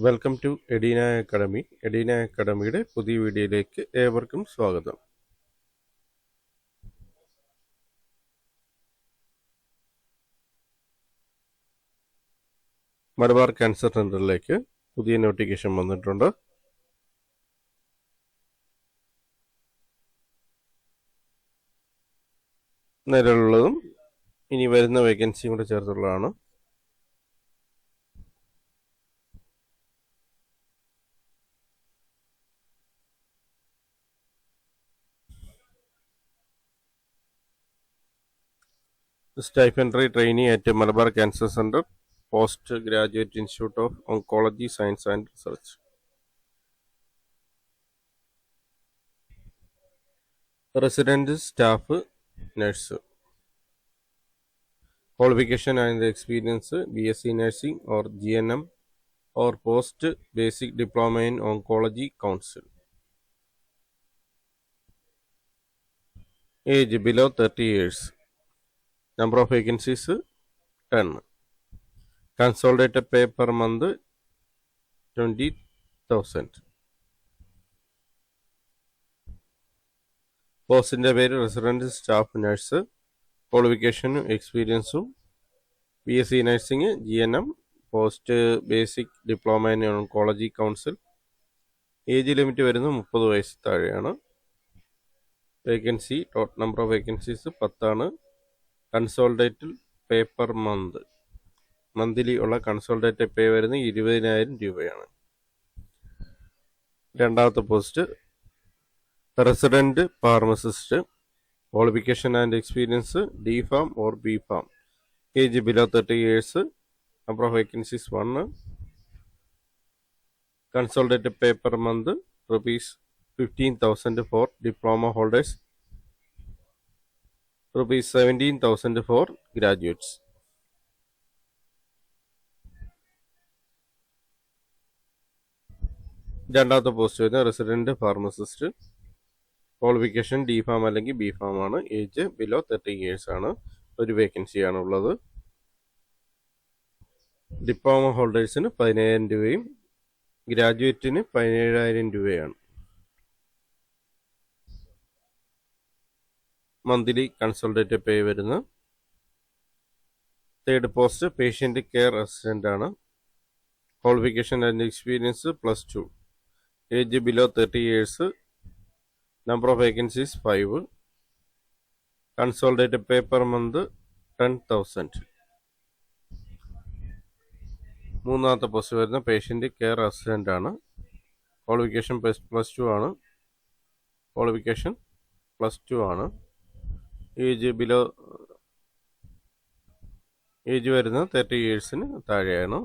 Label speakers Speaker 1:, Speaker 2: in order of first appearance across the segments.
Speaker 1: Welcome to Edina academy. Edina അക്കാഡമിയുടെ പുതിയ വീഡിയോയിലേക്ക് ഏവർക്കും സ്വാഗതം. മലബാർ ക്യാൻസർ സെന്ററിലേക്ക് പുതിയ നോട്ടിഫിക്കേഷൻ വന്നിട്ടുണ്ട്. നിലവിലുള്ളതും ഇനി വരുന്ന വേക്കൻസിയും കൂടെ ചേർത്തുള്ളതാണ്. Stipendary trainee at Malabar Cancer Center, Postgraduate Institute of Oncology, Science and Research. Resident staff nurse. Qualification and experience BSc Nursing or GNM or Post Basic Diploma in Oncology Council. Age below 30 years. Number of vacancies 10. Consolidated pay per month 20,000. പോസ്റ്റിൻ്റെ പേര് resident staff nurse. ക്വാളിഫിക്കേഷനും എക്സ്പീരിയൻസും BSc nursing, GNM, post basic diploma in oncology council. Age limit വരുന്നത് 30 വയസ്സ് താഴെയാണ്. Vacancy total number of vacancies 10. Consolidated pay per month, monthly ഉള്ള consolidated pay വരുന്നത് 20,000 രൂപയാണ്. രണ്ടാമത്തെ post resident pharmacist. Qualification and experience D.Pharm or B.Pharm. Age below 30 years. Number of vacancies 1. Consolidated pay per month ₹15,000 for diploma holders, ₹17,000 for graduates. രണ്ടാമത്തെ post വരുന്നത് resident pharmacist. Qualification D.Pharm അല്ലെങ്കിൽ B.Pharm ആണ്. Age below 30 years ആണ്. ഒരു വേക്കൻസിയാണ് ഉള്ളത്. Diploma ഹോൾഡേഴ്സിന് 15,000 രൂപയും ഗ്രാജുവേറ്റിന് 17,000 രൂപയാണ്. മന്ത്ലി കൺസൾട്ടേറ്റഡ് പേ വരുന്ന. Third post patient care assistant ആണ്. Qualification and experience +2. Age below 30 years. Number of vacancies 5. Consolidated pay per month 10,000. മൂന്നാമത്തെ പോസ്റ്റ് വരുന്ന പേഷ്യൻ്റ് കെയർ അസിസ്റ്റൻ്റ് ആണ്. ക്വാളിഫിക്കേഷൻ +2 ആണ്. ക്വാളിഫിക്കേഷൻ +2 ആണ്. ഏജ് വരുന്നത് 30 ഇയേഴ്സിന് താഴെയാണ്.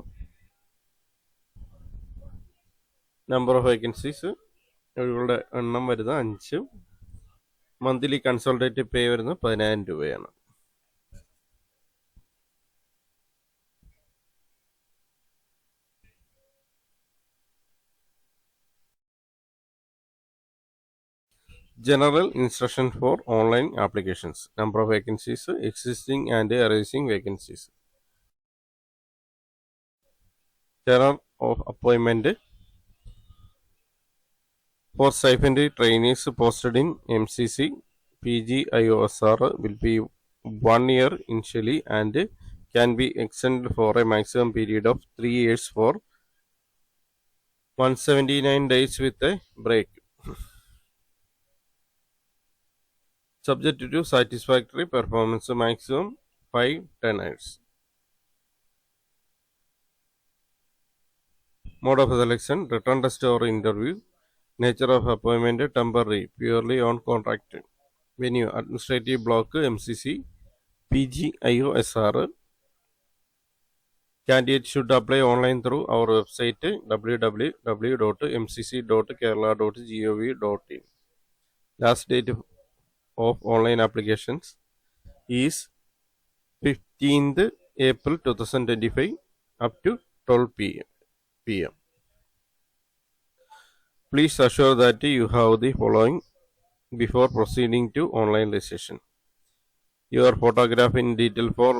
Speaker 1: നമ്പർ ഓഫ് വേക്കൻസീസ് ഒഴിവുകളുടെ എണ്ണം വരുന്നത് 5. മന്ത്ലി കൺസൾട്ടേറ്റീവ് പേ വരുന്നത് 10,000 രൂപയാണ്. General instruction for online applications. Number of vacancies, existing and arising vacancies. Term of appointment for stipendary trainees posted in MCC, PG, IOSR will be 1 year initially and can be extended for a maximum period of 3 years for 179 days with a break. Subject to satisfactory performance, maximum 5 tenures. Mode of selection, return test or interview. Nature of appointment, temporary, purely on contract. Venue, administrative block, MCC, PG, IOSR. Candidate should apply online through our website www.mcc.kerala.gov.in. Last date of online applications is 15th April 2025 up to 12 p.m. Please assure that you have the following before proceeding to online registration. Your photograph in detail form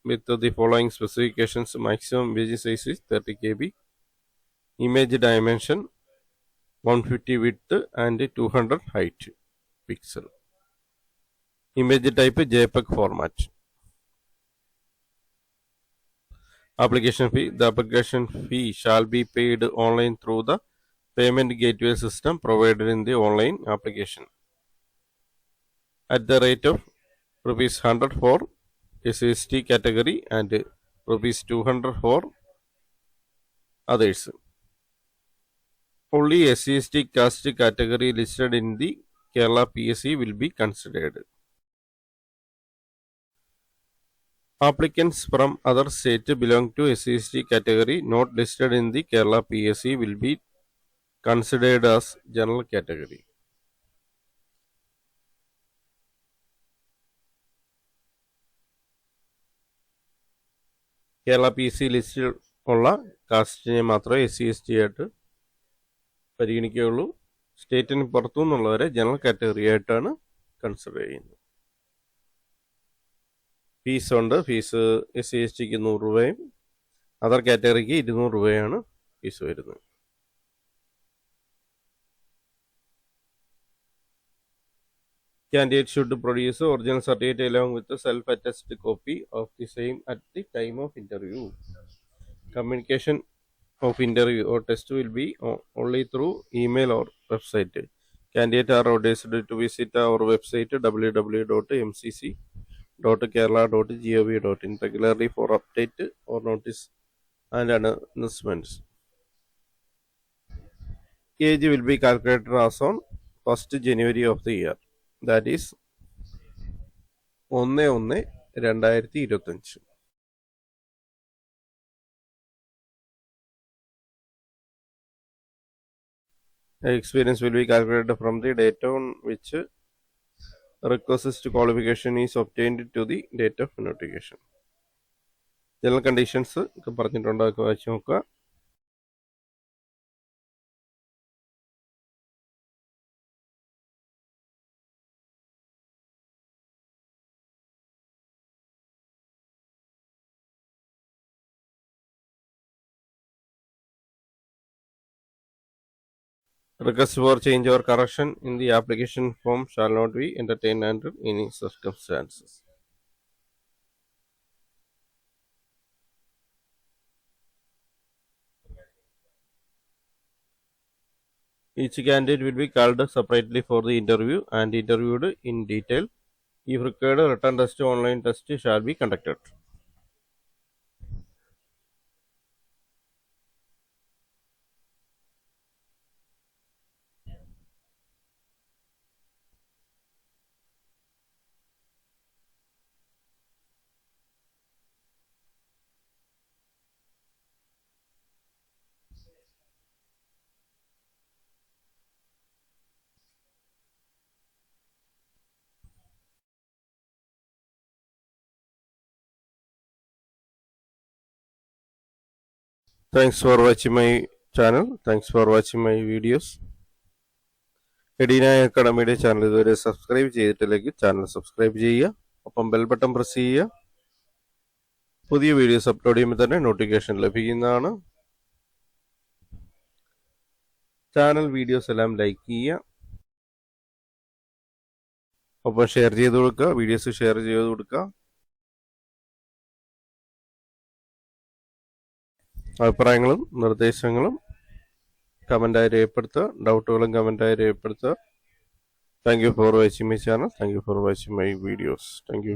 Speaker 1: with the following specifications. Maximum image size is 30 KB. Image dimension 150 width and 200 height pixel. Image type JPEG format. Application fee. The application fee shall be paid online through the payment gateway system provided in the online application at the rate of rupees 100 for SCST category and rupees 200 for others. Only SCST caste category listed in the Kerala PSC will be considered. Applicants from other states belong to SCST category not listed in the Kerala PSC will be considered as general category. Kerala P S C ലിസ്റ്റിൽ ഉള്ള കാസ്റ്റിനെ മാത്രമേ SC/ST ആയിട്ട് പരിഗണിക്കുകയുള്ളൂ. സ്റ്റേറ്റിന് പുറത്തു നിന്നുള്ളവരെ general category ആയിട്ടാണ് consider ചെയ്യുന്നത്. Fees ഉണ്ട്. Fees SC/STക്ക് 100 രൂപയും other കാറ്റഗറിക്ക് 200 രൂപയാണ് ഫീസ് വരുന്നത്. Candidate should produce original certificate along with a self-attested copy of the same at the time of interview. Communication of interview or test will be only through email or website. Candidates are advised to visit our website www.mcc.kerala.gov.in regularly for update or notice and announcements. Age will be calculated as on 1st January of the year. That is 1/1/2025. Experience will be calculated from the date on which requisite qualification is obtained to the date of notification. General conditions പറഞ്ഞിട്ടുണ്ട്, വായിച്ചു നോക്കുക. Request for change or correction in the application form shall not be entertained under any circumstances. Each candidate will be called separately for the interview and interviewed in detail. If required, a written test or online test shall be conducted. Thanks for watching my channel. Thanks for watching my videos. Edina അക്കാഡമിയുടെ channel ഇതുവരെ subscribe ചെയ്തിട്ടില്ലെങ്കിൽ channel subscribe ചെയ്യുക. ഒപ്പം bell button press ചെയ്യുക. പുതിയ videos upload ചെയ്യുമ്പോൾ തന്നെ notification ലഭിക്കുന്നതാണ്. ചാനൽ വീഡിയോസ് എല്ലാം ലൈക്ക് ചെയ്യുക. ഒപ്പം ഷെയർ ചെയ്ത് കൊടുക്കുക. വീഡിയോസ് ഷെയർ ചെയ്ത് കൊടുക്കുക. അഭിപ്രായങ്ങളും നിർദ്ദേശങ്ങളും കമൻ്റായി രേഖപ്പെടുത്തുക. ഡൗട്ടുകളും കമൻ്റായി രേഖപ്പെടുത്തുക. Thank you for watching my channel. Thank you for watching my videos. Thank you.